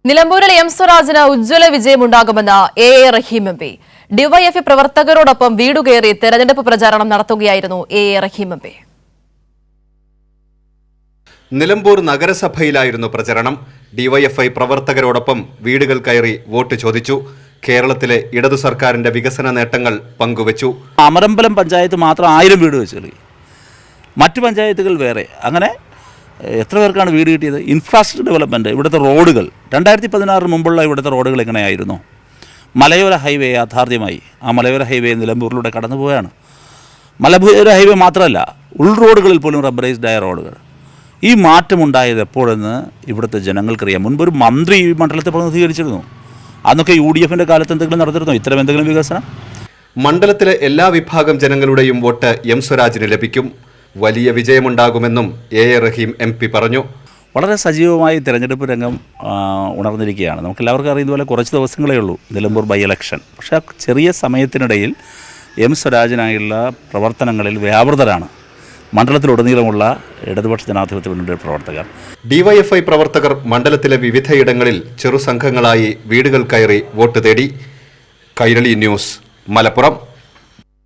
നിലമ്പൂരിൽ എം സ്വരാജിന് ഉജ്ജ്വല വിജയമുണ്ടാകുമെന്ന് A Rahim M P. DYFI പ്രവർത്തകരോടൊപ്പം വീടുകയറി തെരഞ്ഞെടുപ്പ് പ്രചാരണം നടത്തുകയായിരുന്നു A Rahim M P. Nilambur നഗരസഭയിലായിരുന്നു പ്രചരണം. ഡിവൈഎഫ്ഐ പ്രവർത്തകരോടൊപ്പം വീടുകൾ കയറി വോട്ട് ചോദിച്ചു. കേരളത്തിലെ ഇടതു സർക്കാരിന്റെ വികസന നേട്ടങ്ങൾ പങ്കുവച്ചു. അമരമ്പലം പഞ്ചായത്ത് മാത്രം 1000 വീട് വെച്ച് നൽകി, മറ്റു പഞ്ചായത്തുകൾ വേറെ. അങ്ങനെ എത്ര പേർക്കാണ് വീട് കിട്ടിയത്? ഇൻഫ്രാസ്ട്രക്ചർ ഡെവലപ്മെൻറ്റ്, ഇവിടുത്തെ റോഡുകൾ 2016 മുമ്പുള്ള ഇവിടുത്തെ റോഡുകൾ എങ്ങനെയായിരുന്നു? മലയോര ഹൈവേ യാഥാർത്ഥ്യമായി. ആ മലയോര ഹൈവേ നിലമ്പൂരിലൂടെ കടന്നു പോവുകയാണ്. മലയോര ഹൈവേ മാത്രമല്ല, ഉൾ റോഡുകളിൽ പോലും റബ്ബറൈസ്ഡായ റോഡുകൾ. ഈ മാറ്റമുണ്ടായത് എപ്പോഴെന്ന് ഇവിടുത്തെ ജനങ്ങൾക്കറിയാം. മുൻപൊരു മന്ത്രി ഈ മണ്ഡലത്തെ പ്രതിനിധീകരിച്ചിരുന്നു. അന്നൊക്കെ UDFൻ്റെ കാലത്ത് എന്തെങ്കിലും നടത്തിയിരുന്നോ ഇത്തരം എന്തെങ്കിലും വികസനം? മണ്ഡലത്തിലെ എല്ലാ വിഭാഗം ജനങ്ങളുടെയും വോട്ട് എം സ്വരാജിന് ലഭിക്കും. വലിയ വിജയമുണ്ടാകുമെന്നും എ റഹീം എം പി പറഞ്ഞു. വളരെ സജീവമായി തിരഞ്ഞെടുപ്പ് രംഗം ഉണർന്നിരിക്കുകയാണ്. നമുക്കെല്ലാവർക്കും അറിയുന്ന പോലെ കുറച്ച് ദിവസങ്ങളേ ഉള്ളൂ നിലമ്പൂർ ബൈ ഇലക്ഷൻ. പക്ഷേ ആ ചെറിയ സമയത്തിനിടയിൽ എം സ്വരാജിനായുള്ള പ്രവർത്തനങ്ങളിൽ വ്യാപൃതരാണ് മണ്ഡലത്തിലുടനീളമുള്ള ഇടതുപക്ഷ ജനാധിപത്യ മുന്നണിയുടെ പ്രവർത്തകർ. ഡിവൈഎഫ്ഐ പ്രവർത്തകർ മണ്ഡലത്തിലെ വിവിധയിടങ്ങളിൽ ചെറുസംഘങ്ങളായി വീടുകൾ കയറി വോട്ട് തേടി. കൈരളി ന്യൂസ്, മലപ്പുറം.